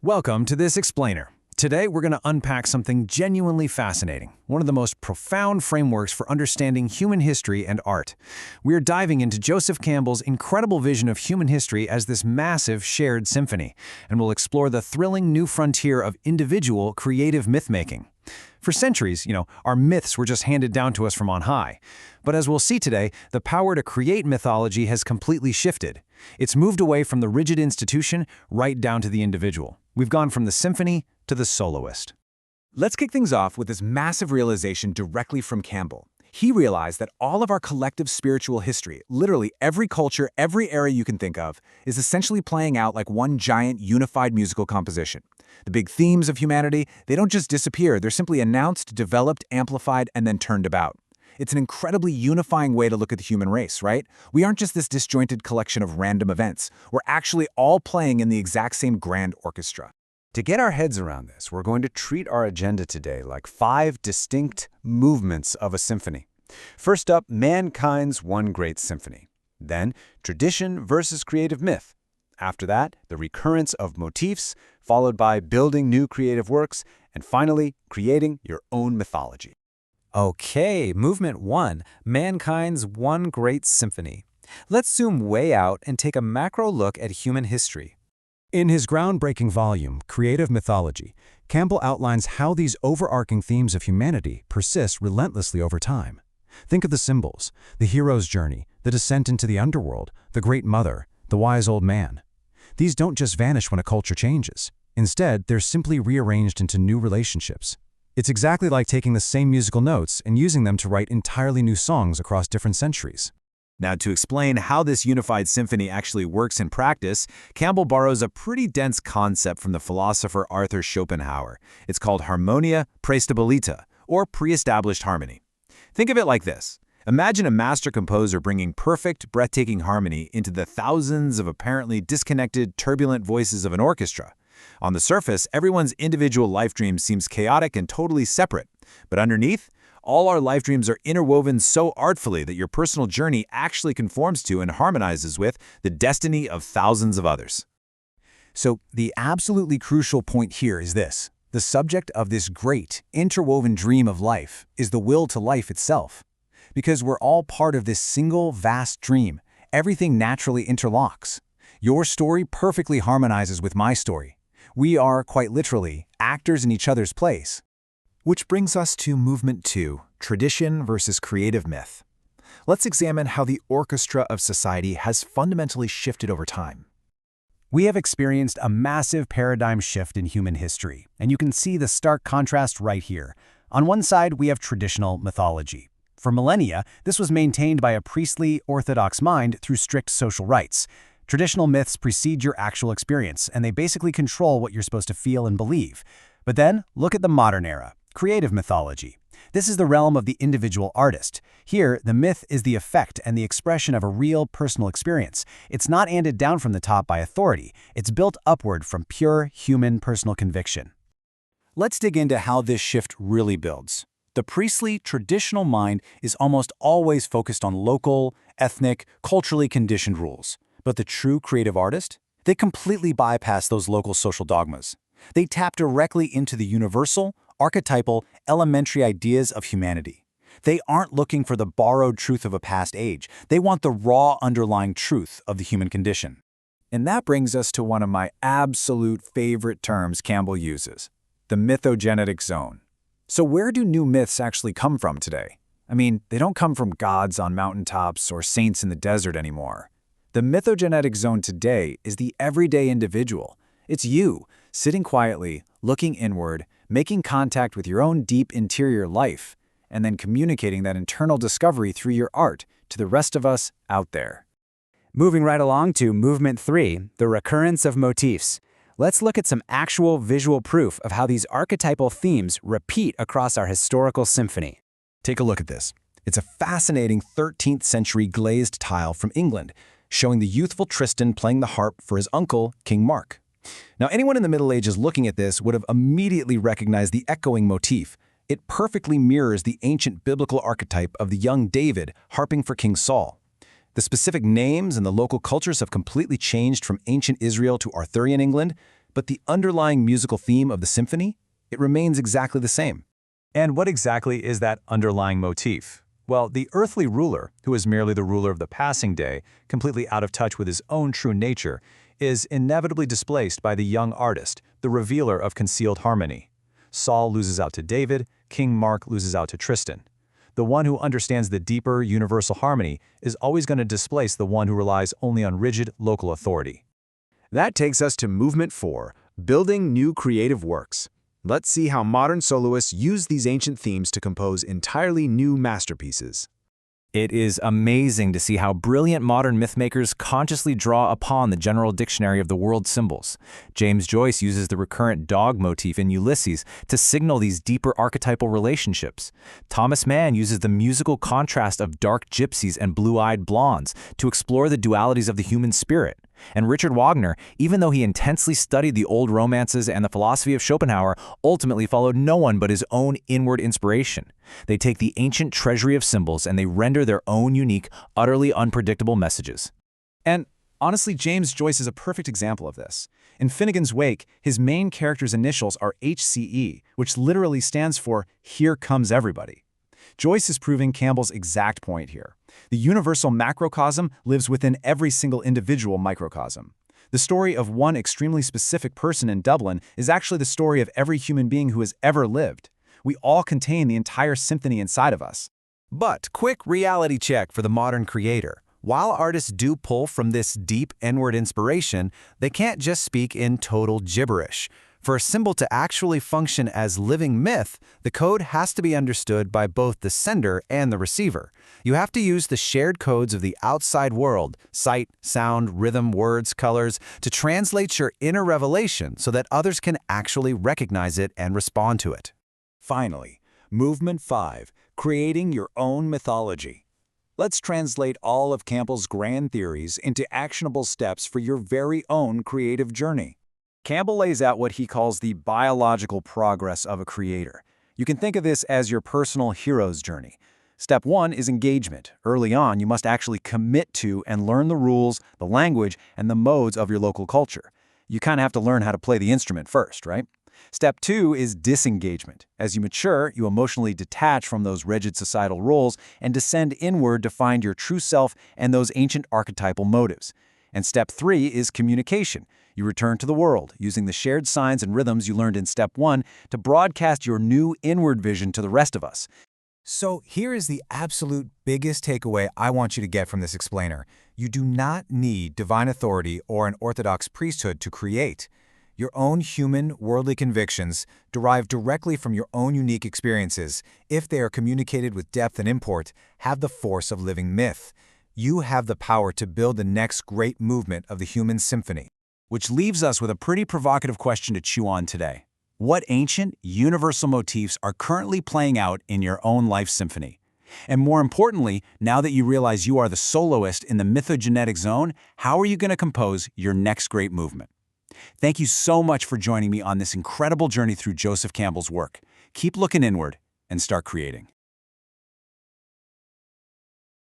Welcome to this explainer. Today we're going to unpack something genuinely fascinating, one of the most profound frameworks for understanding human history and art. We're diving into Joseph Campbell's incredible vision of human history as this massive shared symphony, and we'll explore the thrilling new frontier of individual creative myth-making. For centuries, our myths were just handed down to us from on high. But as we'll see today, the power to create mythology has completely shifted. It's moved away from the rigid institution right down to the individual. We've gone from the symphony to the soloist. Let's kick things off with this massive realization directly from Campbell. He realized that all of our collective spiritual history, literally every culture, every era you can think of, is essentially playing out like one giant unified musical composition. The big themes of humanity, they don't just disappear, they're simply announced, developed, amplified, and then turned about. It's an incredibly unifying way to look at the human race, right? We aren't just this disjointed collection of random events. We're actually all playing in the exact same grand orchestra. To get our heads around this, we're going to treat our agenda today like 5 distinct movements of a symphony. First up, mankind's one great symphony. Then, tradition versus creative myth. After that, the recurrence of motifs, followed by building new creative works, and finally, creating your own mythology. Okay, movement 1, mankind's one great symphony. Let's zoom way out and take a macro look at human history. In his groundbreaking volume, Creative Mythology, Campbell outlines how these overarching themes of humanity persist relentlessly over time. Think of the symbols, the hero's journey, the descent into the underworld, the great mother, the wise old man. These don't just vanish when a culture changes. Instead, they're simply rearranged into new relationships. It's exactly like taking the same musical notes and using them to write entirely new songs across different centuries. Now, to explain how this unified symphony actually works in practice, Campbell borrows a pretty dense concept from the philosopher Arthur Schopenhauer. It's called harmonia praestabilita, or pre-established harmony. Think of it like this. Imagine a master composer bringing perfect, breathtaking harmony into the thousands of apparently disconnected, turbulent voices of an orchestra. On the surface, everyone's individual life dream seems chaotic and totally separate. But underneath, all our life dreams are interwoven so artfully that your personal journey actually conforms to and harmonizes with the destiny of thousands of others. So the absolutely crucial point here is this. The subject of this great, interwoven dream of life is the will to life itself. Because we're all part of this single, vast dream, everything naturally interlocks. Your story perfectly harmonizes with my story. We are, quite literally, actors in each other's place. Which brings us to movement 2, tradition versus creative myth. Let's examine how the orchestra of society has fundamentally shifted over time. We have experienced a massive paradigm shift in human history, and you can see the stark contrast right here. On one side, we have traditional mythology. For millennia, this was maintained by a priestly, orthodox mind through strict social rites. Traditional myths precede your actual experience, and they basically control what you're supposed to feel and believe. But then, look at the modern era. Creative mythology. This is the realm of the individual artist. Here, the myth is the effect and the expression of a real personal experience. It's not handed down from the top by authority. It's built upward from pure human personal conviction. Let's dig into how this shift really builds. The priestly, traditional mind is almost always focused on local, ethnic, culturally conditioned rules. But the true creative artist? They completely bypass those local social dogmas. They tap directly into the universal, archetypal, elementary ideas of humanity. They aren't looking for the borrowed truth of a past age. They want the raw underlying truth of the human condition. And that brings us to one of my absolute favorite terms Campbell uses, the mythogenetic zone. So where do new myths actually come from today? I mean, they don't come from gods on mountaintops or saints in the desert anymore. The mythogenetic zone today is the everyday individual. It's you, sitting quietly, looking inward, making contact with your own deep interior life, and then communicating that internal discovery through your art to the rest of us out there. Moving right along to movement 3, the recurrence of motifs. Let's look at some actual visual proof of how these archetypal themes repeat across our historical symphony. Take a look at this. It's a fascinating 13th century glazed tile from England, showing the youthful Tristan playing the harp for his uncle, King Mark. Now, anyone in the Middle Ages looking at this would have immediately recognized the echoing motif. It perfectly mirrors the ancient biblical archetype of the young David harping for King Saul. The specific names and the local cultures have completely changed from ancient Israel to Arthurian England, but the underlying musical theme of the symphony, it remains exactly the same. And what exactly is that underlying motif? Well, the earthly ruler, who is merely the ruler of the passing day, completely out of touch with his own true nature, is inevitably displaced by the young artist, the revealer of concealed harmony. Saul loses out to David, King Mark loses out to Tristan. The one who understands the deeper, universal harmony is always going to displace the one who relies only on rigid, local authority. That takes us to Movement 4, Building New Creative Works. Let's see how modern soloists use these ancient themes to compose entirely new masterpieces. It is amazing to see how brilliant modern mythmakers consciously draw upon the general dictionary of the world's symbols. James Joyce uses the recurrent dog motif in Ulysses to signal these deeper archetypal relationships. Thomas Mann uses the musical contrast of dark gypsies and blue-eyed blondes to explore the dualities of the human spirit. And Richard Wagner, even though he intensely studied the old romances and the philosophy of Schopenhauer, ultimately followed no one but his own inward inspiration. They take the ancient treasury of symbols and they render their own unique, utterly unpredictable messages. And honestly, James Joyce is a perfect example of this. In Finnegan's Wake, his main character's initials are HCE, which literally stands for Here Comes Everybody. Joyce is proving Campbell's exact point here. The universal macrocosm lives within every single individual microcosm. The story of one extremely specific person in Dublin is actually the story of every human being who has ever lived. We all contain the entire symphony inside of us. But quick reality check for the modern creator. While artists do pull from this deep inward inspiration, they can't just speak in total gibberish. For a symbol to actually function as living myth, the code has to be understood by both the sender and the receiver. You have to use the shared codes of the outside world, sight, sound, rhythm, words, colors, to translate your inner revelation so that others can actually recognize it and respond to it. Finally, Movement 5, Creating Your Own Mythology. Let's translate all of Campbell's grand theories into actionable steps for your very own creative journey. Campbell lays out what he calls the biological progress of a creator. You can think of this as your personal hero's journey. Step 1 is engagement. Early on, you must actually commit to and learn the rules, the language, and the modes of your local culture. You kind of have to learn how to play the instrument first, right? Step 2 is disengagement. As you mature, you emotionally detach from those rigid societal roles and descend inward to find your true self and those ancient archetypal motives. And step 3 is communication. You return to the world, using the shared signs and rhythms you learned in step 1 to broadcast your new inward vision to the rest of us. So here is the absolute biggest takeaway I want you to get from this explainer. You do not need divine authority or an orthodox priesthood to create. Your own human, worldly convictions derive directly from your own unique experiences. If they are communicated with depth and import, have the force of living myth. You have the power to build the next great movement of the human symphony. Which leaves us with a pretty provocative question to chew on today. What ancient, universal motifs are currently playing out in your own life symphony? And more importantly, now that you realize you are the soloist in the mythogenetic zone, how are you going to compose your next great movement? Thank you so much for joining me on this incredible journey through Joseph Campbell's work. Keep looking inward and start creating.